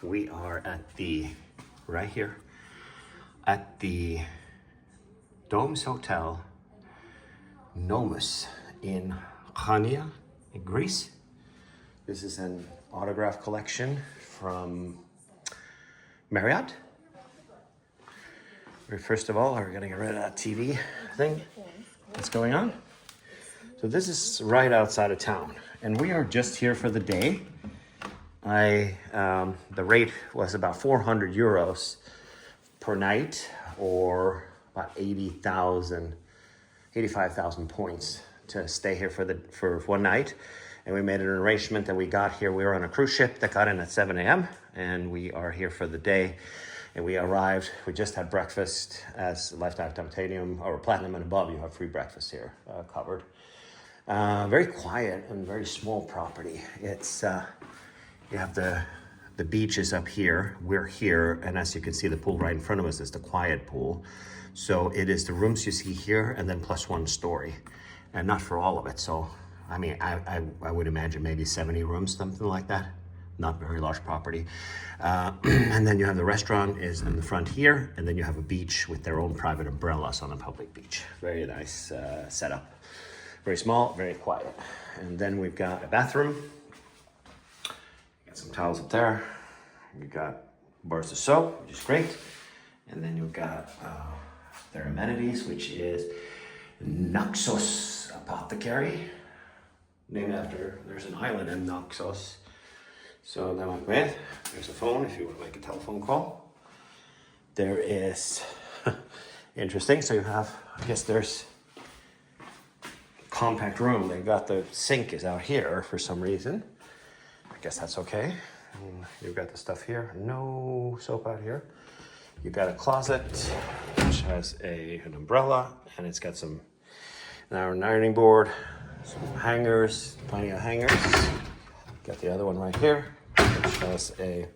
We are at right here, at the Domes Hotel, Noruz in Chania, in Greece. This is an autograph collection from Marriott. First of all, we're gonna get rid of that TV thing that's going on. So this is right outside of town, and we are just here for the day. The rate was about 400 euros per night, or about 85,000 points to stay here for one night. And we made an arrangement that we got here. We were on a cruise ship that got in at 7 a.m. and we are here for the day. And we arrived, we just had breakfast as Lifetime Titanium or Platinum and above. You have free breakfast here covered. Very quiet and very small property. It's, you have the beach is up here, we're here, and as you can see, the pool right in front of us is the quiet pool. So it is the rooms you see here and then plus one story, and not for all of it. So, I mean, I would imagine maybe 70 rooms, something like that. Not very large property. And then you have the restaurant is in the front here, and then you have a beach with their own private umbrellas on a public beach. Very nice setup. Very small, very quiet. And then we've got a bathroom. Got some towels up there. You got bars of soap, which is great. And then you've got their amenities, which is Naxos Apothecary, named after, there's an island in Naxos. So that went with. There's a phone if you want to make a telephone call. There is, interesting, so you have, I guess there's compact room. They've got the sink is out here for some reason. I guess that's okay. And you've got the stuff here. No soap out here. You've got a closet, which has an umbrella, and it's got an ironing board, some hangers, plenty of hangers. Got the other one right here, which has a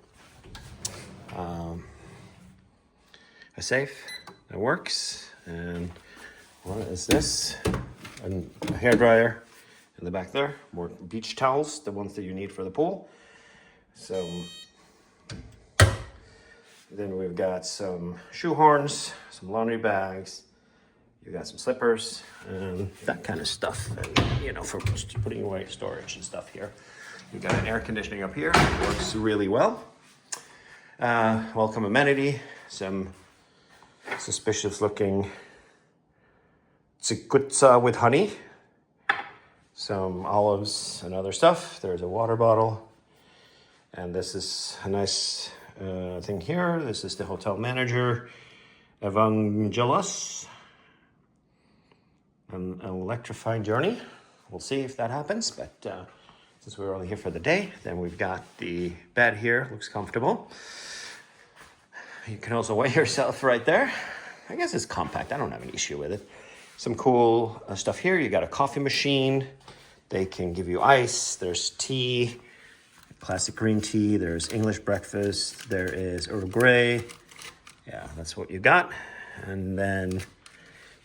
safe that works. And what is this? And a hairdryer in the back there. More beach towels, the ones that you need for the pool. So then we've got some shoe horns, some laundry bags. You've got some slippers and that kind of stuff. And, you know, for putting away storage and stuff here. You've got an air conditioning up here. It works really well. Welcome amenity. Some suspicious looking tsikutsa with honey. Some olives and other stuff. There's a water bottle. And this is a nice thing here. This is the hotel manager, Evangelos. An electrifying journey. We'll see if that happens, but since we're only here for the day, then we've got the bed here. Looks comfortable. You can also weigh yourself right there. I guess it's compact. I don't have an issue with it. Some cool stuff here. You got a coffee machine. They can give you ice. There's tea, classic green tea. There's English breakfast. There is Earl Grey. Yeah, that's what you got. And then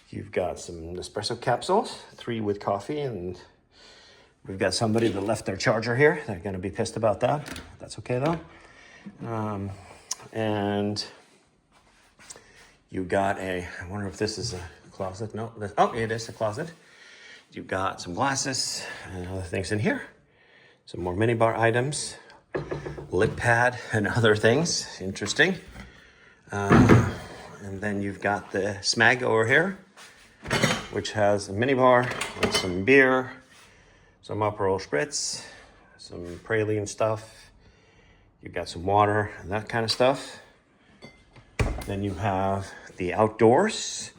you've got some espresso capsules, 3 with coffee, and we've got somebody that left their charger here. They're gonna be pissed about that. That's okay though. And you got I wonder if this is a closet. No, oh, it is a closet. You've got some glasses and other things in here. Some more minibar items, lip pad and other things. Interesting. And then you've got the Smag over here, which has a minibar with some beer, some Aperol Spritz, some praline stuff. You've got some water and that kind of stuff. Then you have the outdoors,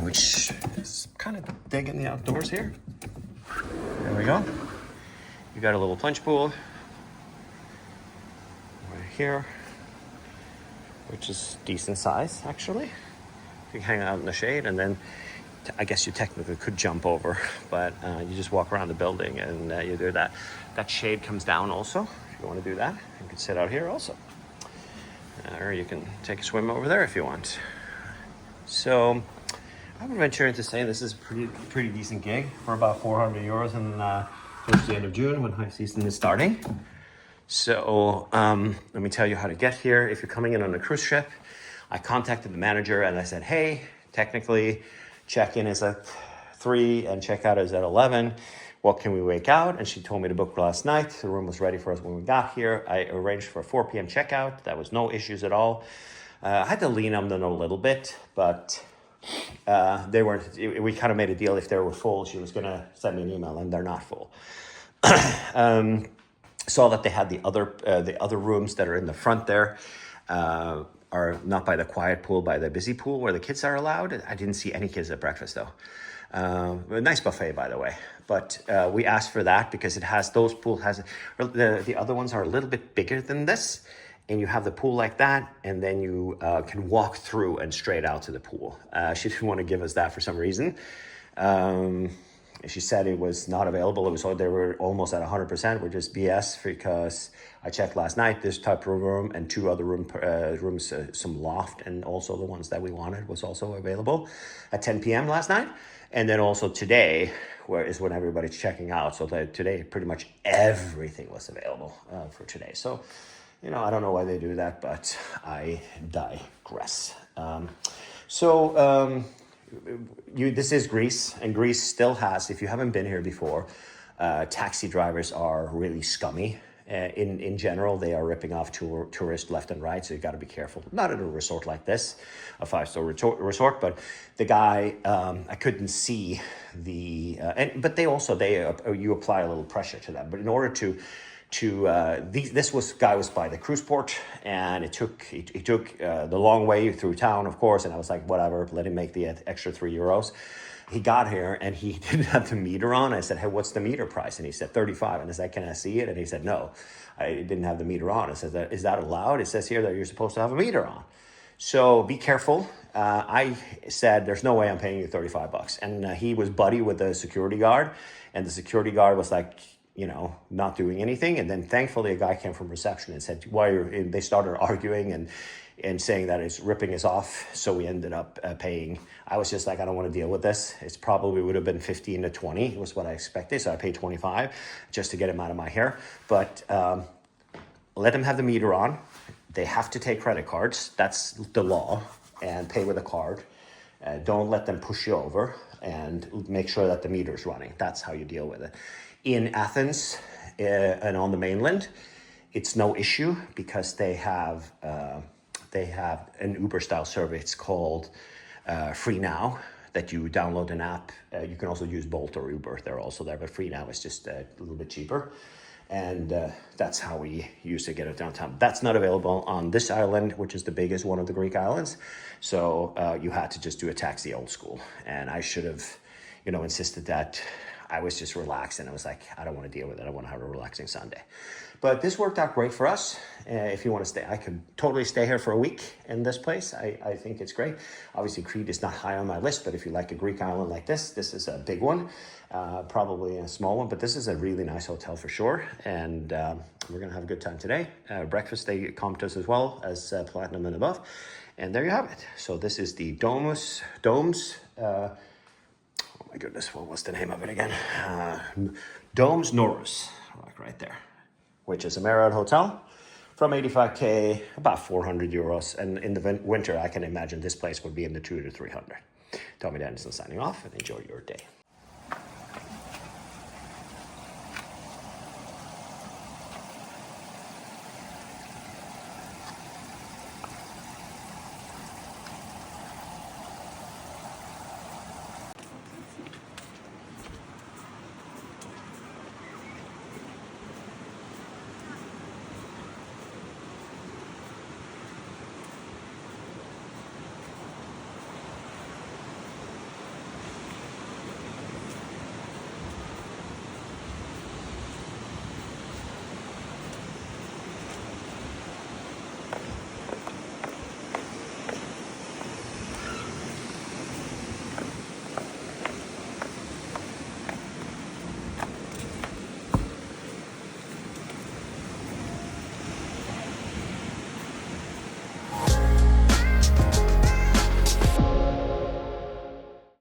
which is kind of digging the outdoors here. There we go. You got a little plunge pool right here, which is decent size actually. You can hang out in the shade, and then I guess you technically could jump over, but you just walk around the building and you do that. That shade comes down also. If you want to do that, you can sit out here also. Or you can take a swim over there if you want. So I would venture into saying this is a pretty decent gig for about 400 euros and towards the end of June when high season is starting. So let me tell you how to get here. If you're coming in on a cruise ship, I contacted the manager and I said, hey, technically check-in is at 3 and check-out is at 11. What can we wake out? And she told me to book last night. The room was ready for us when we got here. I arranged for a 4 p.m. checkout. That was no issues at all. I had to lean on them a little bit, but they weren't. We kind of made a deal. If they were full, she was going to send me an email, and they're not full. Saw that they had the other rooms that are in the front there. Are not by the quiet pool, by the busy pool where the kids are allowed. I didn't see any kids at breakfast though. A nice buffet, by the way. But we asked for that because it has, those pool has, the other ones are a little bit bigger than this. And you have the pool like that, and then you can walk through and straight out to the pool. She didn't want to give us that for some reason. She said it was not available. They were almost at 100%, which is BS because I checked last night, this type of room and 2 other rooms, some loft, and also the ones that we wanted was also available at 10 p.m. last night. And then also today, is when everybody's checking out. So today, pretty much everything was available for today. So, I don't know why they do that, but I digress. This is Greece, and Greece still has, if you haven't been here before, taxi drivers are really scummy. In general, they are ripping off tourists left and right, so you got to be careful. Not at a resort like this, a 5-star resort, but the guy, I couldn't see but you apply a little pressure to them. But in order this guy was by the cruise port, and he took the long way through town, of course, and I was like, whatever, let him make the extra €3. He got here and he didn't have the meter on. I said, hey, what's the meter price? And he said 35. And I said, can I see it? And he said, no, I didn't have the meter on. I said, is that allowed? It says here that you're supposed to have a meter on. So be careful. I said, there's no way I'm paying you $35. And he was buddy with the security guard, and the security guard was like, not doing anything. And then thankfully a guy came from reception and said, they started arguing and saying that it's ripping us off. So we ended up paying. I was just like, I don't want to deal with this. It's probably would have been 15 to 20 was what I expected. So I paid 25 just to get him out of my hair. But let them have the meter on. They have to take credit cards. That's the law. And pay with a card. Don't let them push you over, and make sure that the meter's running. That's how you deal with it. In Athens and on the mainland, it's no issue because they have an Uber-style service called Free Now that you download an app. You can also use Bolt or Uber. They're also there, but Free Now is just a little bit cheaper. And that's how we used to get it downtown. That's not available on this island, which is the biggest one of the Greek islands. So you had to just do a taxi old school. And I should have, insisted that I was just relaxed, and I was like, I don't want to deal with it. I want to have a relaxing Sunday. But this worked out great for us. If you want to stay, I could totally stay here for a week in this place. I think it's great. Obviously, Crete is not high on my list, but if you like a Greek island like this is a big one, probably a small one, but this is a really nice hotel for sure. And we're going to have a good time today. Breakfast, they comped us as well as Platinum and above. And there you have it. So this is the Domes. Oh my goodness, what was the name of it again? Domes Noruz, like right there, which is a Marriott hotel from 85K, about €400. And in the winter, I can imagine this place would be in the 200 to 300. Tommy Danielsen signing off, and enjoy your day.